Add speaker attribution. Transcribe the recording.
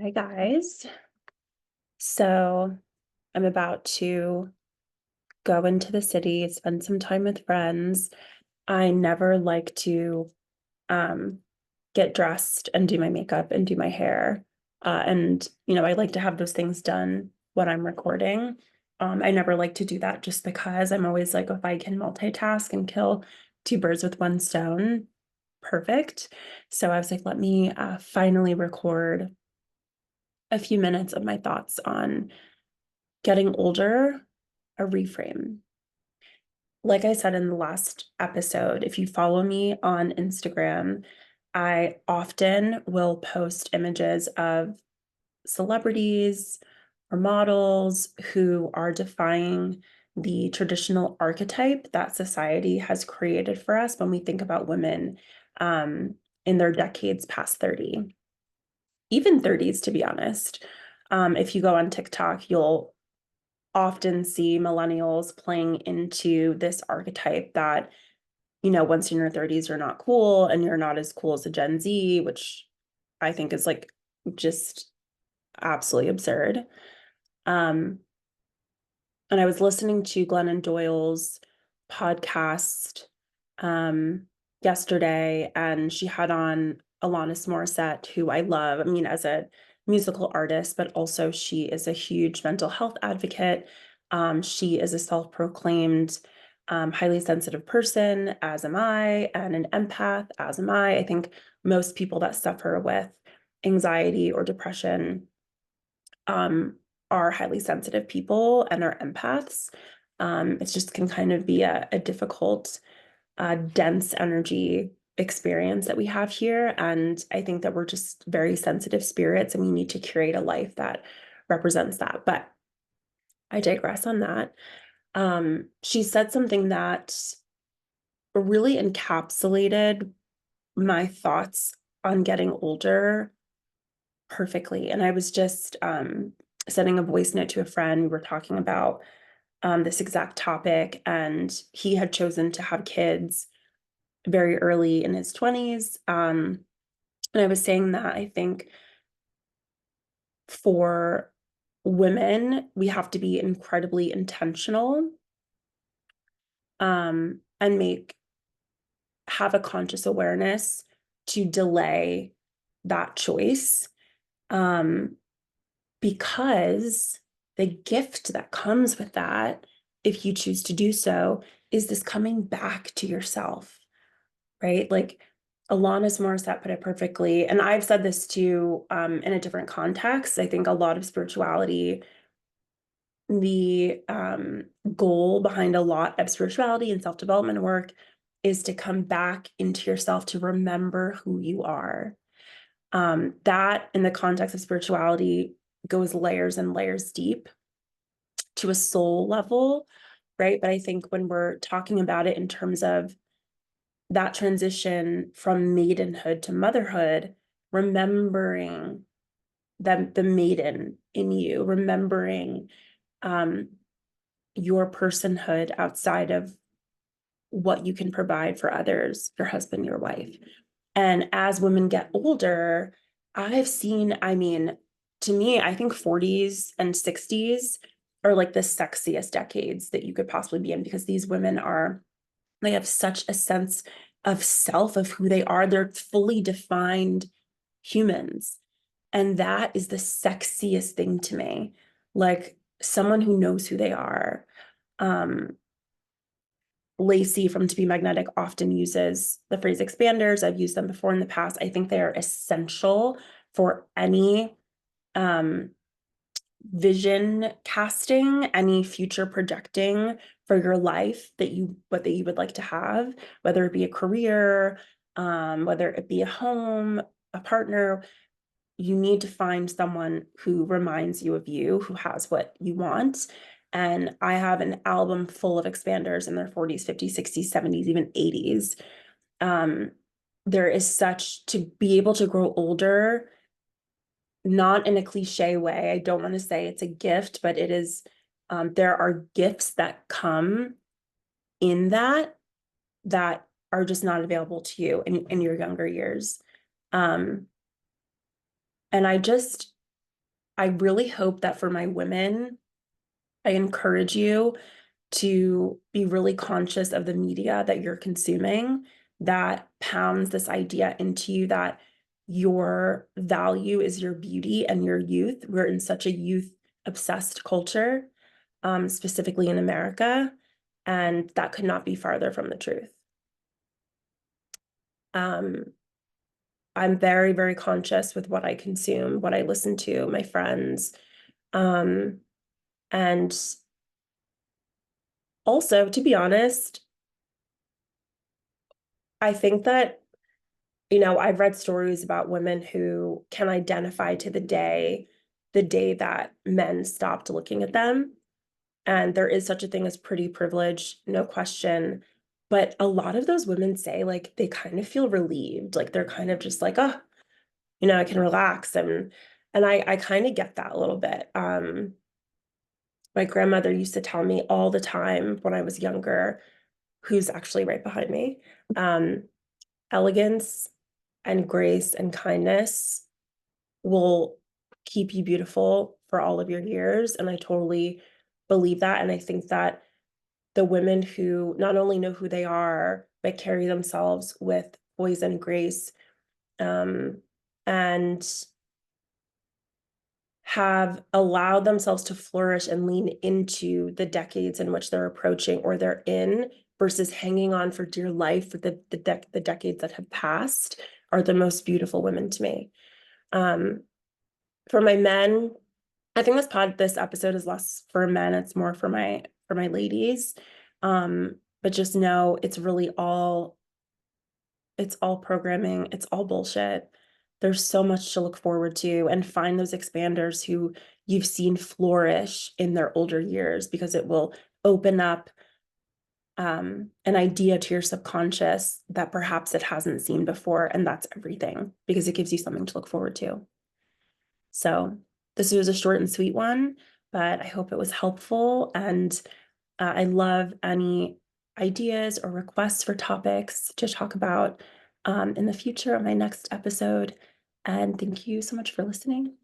Speaker 1: Hi guys. So I'm about to go into the city, spend some time with friends. I never like to um get dressed and do my makeup and do my hair. I like to have those things done when I'm recording. I never like to do that just because I'm always like, if I can multitask and kill two birds with one stone, perfect. So I was like, let me finally record a few minutes of my thoughts on getting older, a reframe. Like I said in the last episode, if you follow me on Instagram, I often will post images of celebrities or models who are defying the traditional archetype that society has created for us when we think about women um, in their decades past 30, even 30s, to be honest. If you go on TikTok, you'll often see millennials playing into this archetype that, once you're in your 30s, you're not cool and you're not as cool as a Gen Z, which I think is like just absolutely absurd. Um, and I was listening to Glennon Doyle's podcast um, yesterday, and she had on Alanis Morissette, who I love. I mean, as a musical artist, but also she is a huge mental health advocate. She is a self-proclaimed highly sensitive person, as am I, and an empath, as am I. I think most people that suffer with anxiety or depression um, are highly sensitive people and are empaths. It just can kind of be a difficult, dense energy experience that we have here. And I think that we're just very sensitive spirits and we need to create a life that represents that. But I digress on that. She said something that really encapsulated my thoughts on getting older perfectly. And I was just sending a voice note to a friend. We were talking about this exact topic, and he had chosen to have kids very early in his 20s. And I was saying that I think for women, we have to be incredibly intentional and have a conscious awareness to delay that choice. Um, because the gift that comes with that, if you choose to do so, is this coming back to yourself, right? Like Alanis Morissette put it perfectly, and I've said this too in a different context. I think a lot of spirituality, the goal behind a lot of spirituality and self-development work is to come back into yourself to remember who you are. That in the context of spirituality goes layers and layers deep to a soul level, right? But I think when we're talking about it in terms of that transition from maidenhood to motherhood, remembering the maiden in you, remembering um, your personhood outside of what you can provide for others, your husband, your wife. And as women get older, I've seen, I mean, to me, I think 40s and 60s are like the sexiest decades that you could possibly be in because these women are, they have such a sense of self, of who they are. They're fully defined humans. And that is the sexiest thing to me. Like someone who knows who they are. Um, Lacey from To Be Magnetic often uses the phrase expanders. I've used them before in the past. I think they are essential for any um, vision casting, any future projecting for your life that you would like to have, whether it be a career, whether it be a home, a partner. You need to find someone who reminds you of you, who has what you want. And I have an album full of expanders in their 40s, 50s, 60s, 70s, even 80s. Um, there is such to be able to grow older, not in a cliche way. I don't want to say it's a gift, but it is, there are gifts that come in that are just not available to you in your younger years. Um, and I just I really hope that for my women, I encourage you to be really conscious of the media that you're consuming that pounds this idea into you that your value is your beauty and your youth. We're in such a youth obsessed culture, specifically in America, and that could not be farther from the truth. Um, I'm very, very conscious with what I consume, what I listen to, my friends. Um, and also, to be honest, I think that, I've read stories about women who can identify to the day that men stopped looking at them. And there is such a thing as pretty privilege, no question. But a lot of those women say like they kind of feel relieved, like they're kind of just like, oh, I can relax. And I kind of get that a little bit. My grandmother used to tell me all the time when I was younger, who's actually right behind me, um, elegance and grace and kindness will keep you beautiful for all of your years. And I totally believe that. And I think that the women who not only know who they are, but carry themselves with poise and grace, um, and have allowed themselves to flourish and lean into the decades in which they're approaching or they're in versus hanging on for dear life for the decades that have passed are the most beautiful women to me. Um, for my men, I think this episode is less for men, it's more for my ladies. But just know it's all programming, it's all bullshit. There's so much to look forward to, and find those expanders who you've seen flourish in their older years, because it will open up an idea to your subconscious that perhaps it hasn't seen before. And that's everything, because it gives you something to look forward to. So this was a short and sweet one, but I hope it was helpful. And I love any ideas or requests for topics to talk about in the future on my next episode. And thank you so much for listening.